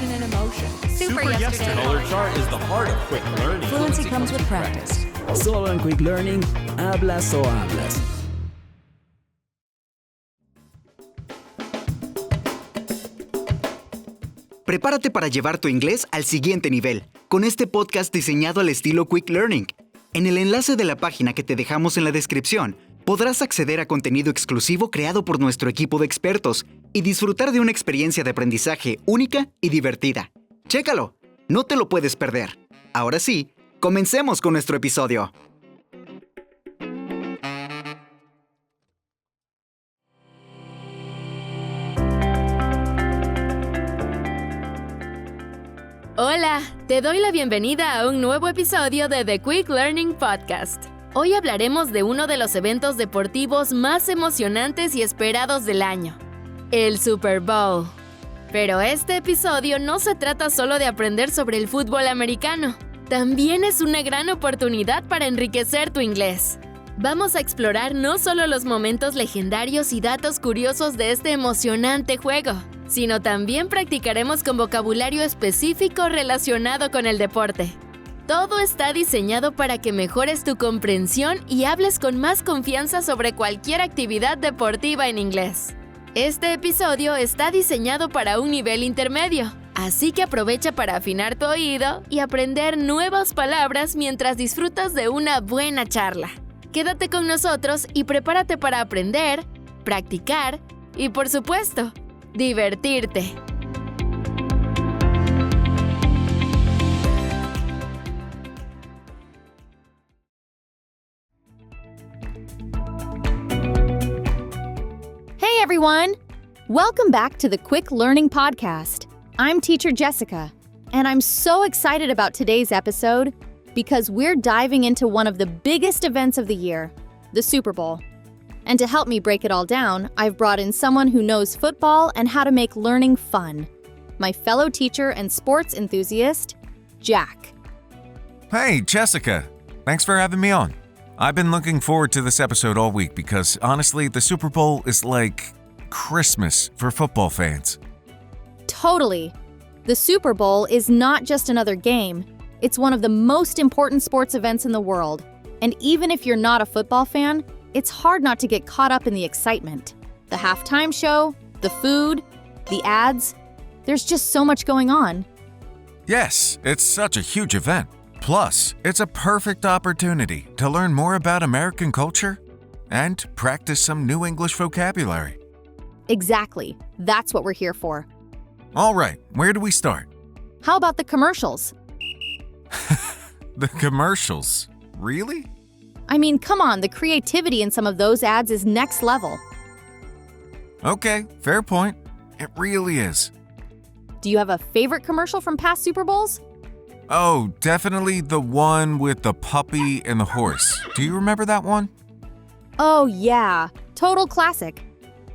passion and emotion. Super yesterday. Color chart is the heart of quick learning. Fluency comes with practice. Solo en Quick Learning, hablas o hablas. Prepárate para llevar tu inglés al siguiente nivel, con este podcast diseñado al estilo Quick Learning. En el enlace de la página que te dejamos en la descripción, podrás acceder a contenido exclusivo creado por nuestro equipo de expertos y disfrutar de una experiencia de aprendizaje única y divertida. ¡Chécalo! No te lo puedes perder. Ahora sí, comencemos con nuestro episodio. Hola, te doy la bienvenida a un nuevo episodio de The Quick Learning Podcast. Hoy hablaremos de uno de los eventos deportivos más emocionantes y esperados del año, el Super Bowl. Pero este episodio no se trata solo de aprender sobre el fútbol americano. También es una gran oportunidad para enriquecer tu inglés. Vamos a explorar no solo los momentos legendarios y datos curiosos de este emocionante juego, sino también practicaremos con vocabulario específico relacionado con el deporte. Todo está diseñado para que mejores tu comprensión y hables con más confianza sobre cualquier actividad deportiva en inglés. Este episodio está diseñado para un nivel intermedio, así que aprovecha para afinar tu oído y aprender nuevas palabras mientras disfrutas de una buena charla. Quédate con nosotros y prepárate para aprender, practicar y, por supuesto, divertirte. Hey everyone! Welcome back to the Quick Learning Podcast. I'm Teacher Jessica, and I'm so excited about today's episode because we're diving into one of the biggest events of the year, the Super Bowl. And to help me break it all down, I've brought in someone who knows football and how to make learning fun. My fellow teacher and sports enthusiast, Jack. Hey, Jessica. Thanks for having me on. I've been looking forward to this episode all week because, honestly, the Super Bowl is like Christmas for football fans. Totally. The Super Bowl is not just another game. It's one of the most important sports events in the world. And even if you're not a football fan, it's hard not to get caught up in the excitement. The halftime show, the food, the ads. There's just so much going on. Yes, it's such a huge event. Plus, it's a perfect opportunity to learn more about American culture and practice some new English vocabulary. Exactly. That's what we're here for. All right, where do we start? How about the commercials? The commercials? Really? I mean, come on, the creativity in some of those ads is next level. Okay, fair point. It really is. Do you have a favorite commercial from past Super Bowls? Oh, definitely the one with the puppy and the horse. Do you remember that one? Oh, yeah. Total classic.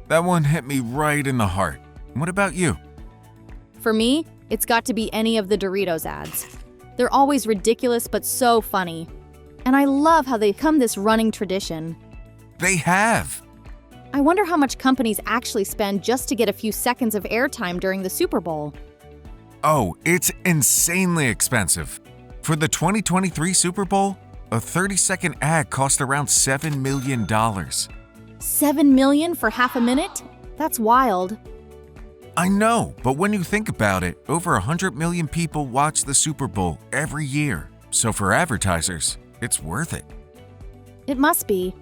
That one hit me right in the heart. What about you? For me, it's got to be any of the Doritos ads. They're always ridiculous but so funny. And I love how they become this running tradition. They have. I wonder how much companies actually spend just to get a few seconds of airtime during the Super Bowl. Oh, it's insanely expensive. For the 2023 Super Bowl, a 30-second ad cost around $7 million. $7 million for half a minute? That's wild. I know, but when you think about it, over 100 million people watch the Super Bowl every year. So for advertisers, it's worth it. It must be.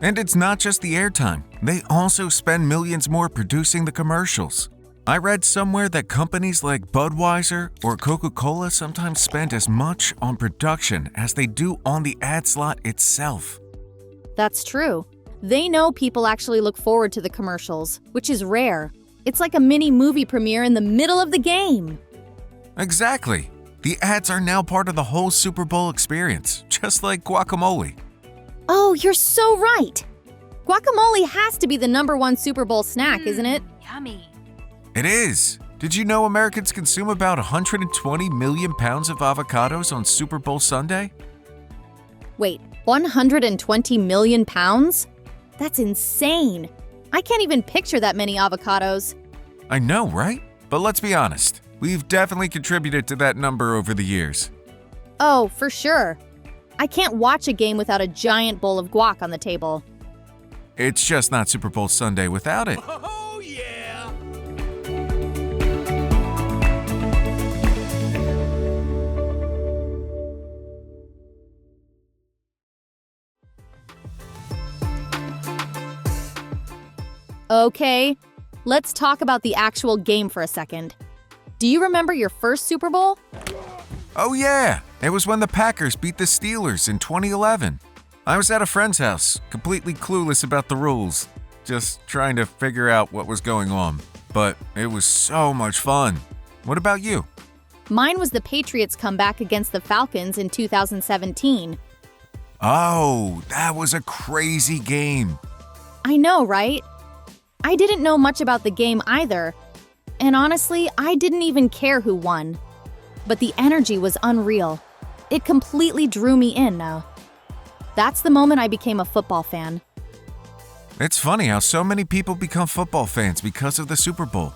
And it's not just the airtime. They also spend millions more producing the commercials. I read somewhere that companies like Budweiser or Coca-Cola sometimes spend as much on production as they do on the ad slot itself. That's true. They know people actually look forward to the commercials, which is rare. It's like a mini movie premiere in the middle of the game. Exactly. The ads are now part of the whole Super Bowl experience, just like guacamole. Oh, you're so right. Guacamole has to be the #1 Super Bowl snack, isn't it? Yummy. It is. Did you know Americans consume about 120 million pounds of avocados on Super Bowl Sunday? Wait, 120 million pounds? That's insane. I can't even picture that many avocados. I know, right? But let's be honest. We've definitely contributed to that number over the years. Oh, for sure. I can't watch a game without a giant bowl of guac on the table. It's just not Super Bowl Sunday without it. Oh, yeah! Okay, let's talk about the actual game for a second. Do you remember your first Super Bowl? Oh yeah, it was when the Packers beat the Steelers in 2011. I was at a friend's house, completely clueless about the rules, just trying to figure out what was going on. But it was so much fun. What about you? Mine was the Patriots' comeback against the Falcons in 2017. Oh, that was a crazy game. I know, right? I didn't know much about the game either. And honestly, I didn't even care who won. But the energy was unreal. It completely drew me in now. That's the moment I became a football fan. It's funny how so many people become football fans because of the Super Bowl.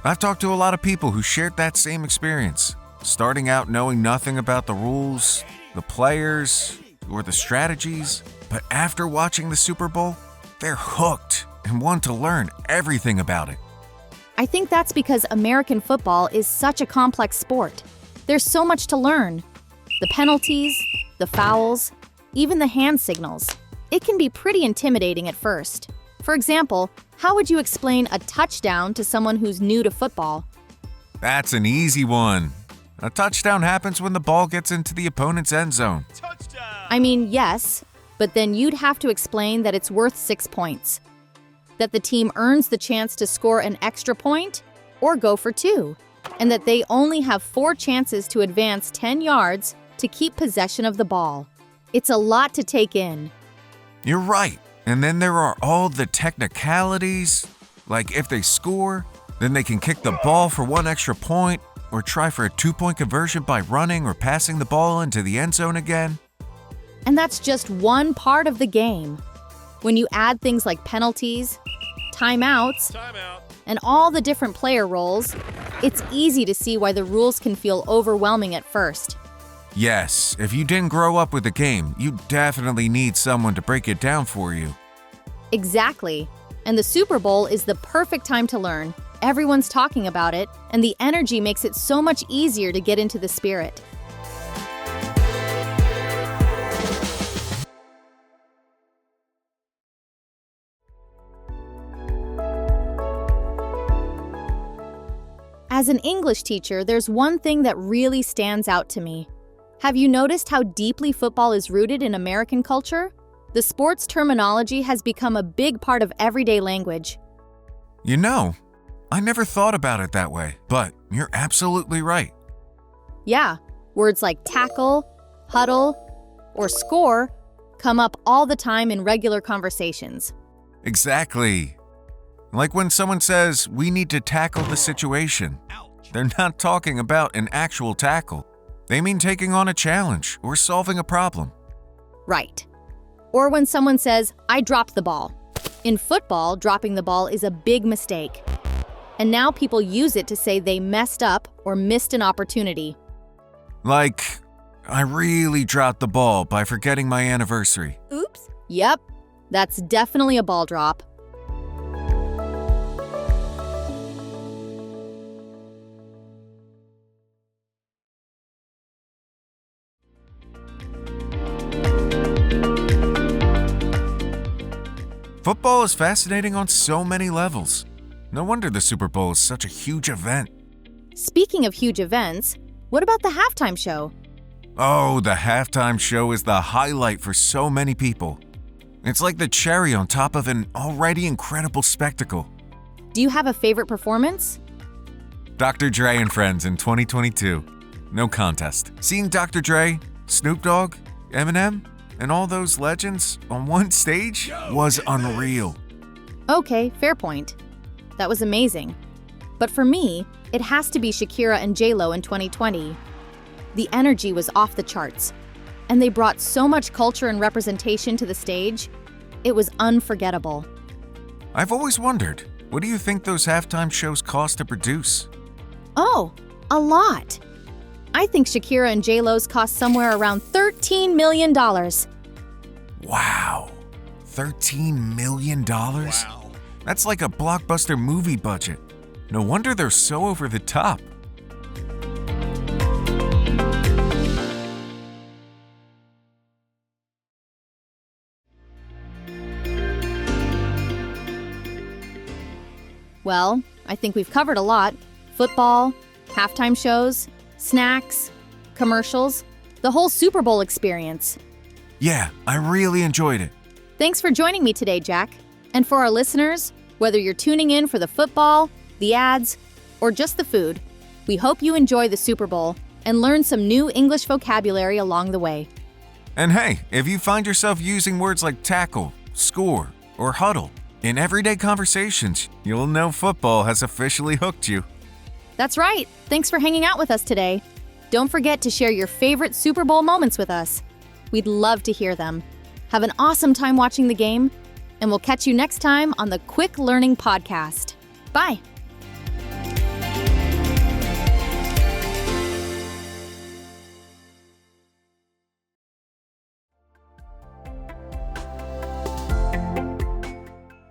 I've talked to a lot of people who shared that same experience, starting out knowing nothing about the rules, the players, or the strategies. But after watching the Super Bowl, they're hooked and want to learn everything about it. I think that's because American football is such a complex sport. There's so much to learn. The penalties, the fouls, even the hand signals. It can be pretty intimidating at first. For example, how would you explain a touchdown to someone who's new to football? That's an easy one. A touchdown happens when the ball gets into the opponent's end zone. Touchdown! I mean, yes, but then you'd have to explain that it's worth 6 points. That the team earns the chance to score an extra point or go for 2, and that they only have 4 chances to advance 10 yards to keep possession of the ball. It's a lot to take in. You're right. And then there are all the technicalities, like if they score, then they can kick the ball for 1 extra point or try for a 2-point conversion by running or passing the ball into the end zone again. And that's just one part of the game. When you add things like penalties, timeouts, Timeout. and all the different player roles, it's easy to see why the rules can feel overwhelming at first. Yes, if you didn't grow up with the game, you definitely need someone to break it down for you. Exactly. And the Super Bowl is the perfect time to learn. Everyone's talking about it, and the energy makes it so much easier to get into the spirit. As an English teacher, there's one thing that really stands out to me. Have you noticed how deeply football is rooted in American culture? The sports terminology has become a big part of everyday language. You know, I never thought about it that way, but you're absolutely right. Yeah, words like tackle, huddle, or score come up all the time in regular conversations. Exactly. Like when someone says, we need to tackle the situation. They're not talking about an actual tackle. They mean taking on a challenge or solving a problem. Right. Or when someone says, I dropped the ball. In football, dropping the ball is a big mistake. And now people use it to say they messed up or missed an opportunity. Like, I really dropped the ball by forgetting my anniversary. Oops. Yep, that's definitely a ball drop. Football is fascinating on so many levels. No wonder the Super Bowl is such a huge event. Speaking of huge events, what about the halftime show? Oh, the halftime show is the highlight for so many people. It's like the cherry on top of an already incredible spectacle. Do you have a favorite performance? Dr. Dre and Friends in 2022. No contest. Seeing Dr. Dre, Snoop Dogg, Eminem, and all those legends on one stage was unreal. Okay, fair point. That was amazing. But for me, it has to be Shakira and J-Lo in 2020. The energy was off the charts, and they brought so much culture and representation to the stage. It was unforgettable. I've always wondered, what do you think those halftime shows cost to produce? Oh, A lot. I think Shakira and J-Lo's cost somewhere around $13 million. Wow. $13 million? Wow. That's like a blockbuster movie budget. No wonder they're so over the top. Well, I think we've covered a lot. Football, halftime shows, snacks, commercials, the whole Super Bowl experience. Yeah, I really enjoyed it. Thanks for joining me today, Jack. And for our listeners, whether you're tuning in for the football, the ads, or just the food, we hope you enjoy the Super Bowl and learn some new English vocabulary along the way. And hey, if you find yourself using words like tackle, score, or huddle in everyday conversations, you'll know football has officially hooked you. That's right. Thanks for hanging out with us today. Don't forget to share your favorite Super Bowl moments with us. We'd love to hear them. Have an awesome time watching the game, and we'll catch you next time on the Quick Learning Podcast. Bye.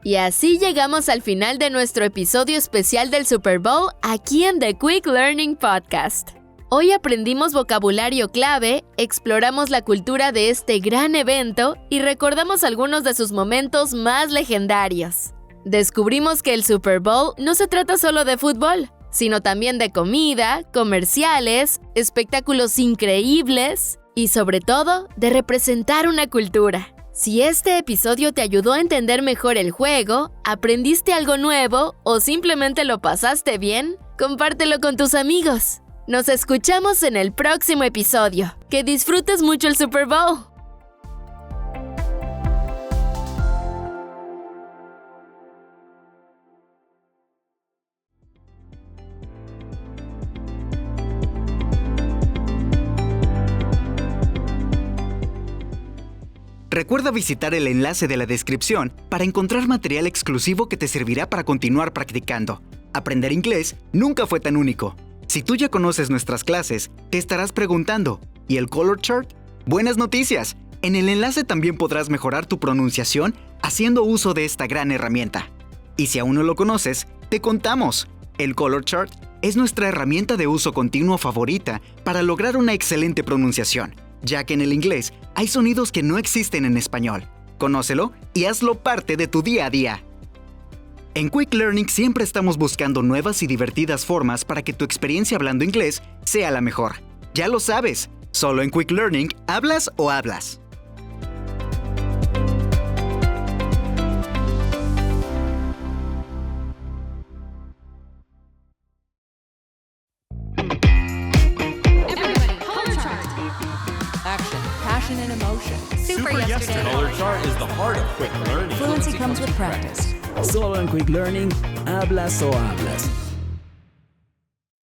Y así llegamos al final de nuestro episodio especial del Super Bowl aquí en The Quick Learning Podcast. Hoy aprendimos vocabulario clave, exploramos la cultura de este gran evento y recordamos algunos de sus momentos más legendarios. Descubrimos que el Super Bowl no se trata solo de fútbol, sino también de comida, comerciales, espectáculos increíbles y sobre todo de representar una cultura. Si este episodio te ayudó a entender mejor el juego, aprendiste algo nuevo o simplemente lo pasaste bien, compártelo con tus amigos. Nos escuchamos en el próximo episodio. ¡Que disfrutes mucho el Super Bowl! Recuerda visitar el enlace de la descripción para encontrar material exclusivo que te servirá para continuar practicando. Aprender inglés nunca fue tan único. Si tú ya conoces nuestras clases, te estarás preguntando, ¿y el color chart? ¡Buenas noticias! En el enlace también podrás mejorar tu pronunciación haciendo uso de esta gran herramienta. Y si aún no lo conoces, te contamos. El color chart es nuestra herramienta de uso continuo favorita para lograr una excelente pronunciación, ya que en el inglés hay sonidos que no existen en español. Conócelo y hazlo parte de tu día a día. En Quick Learning siempre estamos buscando nuevas y divertidas formas para que tu experiencia hablando inglés sea la mejor. Ya lo sabes, solo en Quick Learning hablas o hablas. Action, passion, and emotion. Super yesterday. Color chart is the heart of quick learning. Fluency comes with practice. Solo en Quick Learning hablas o hablas.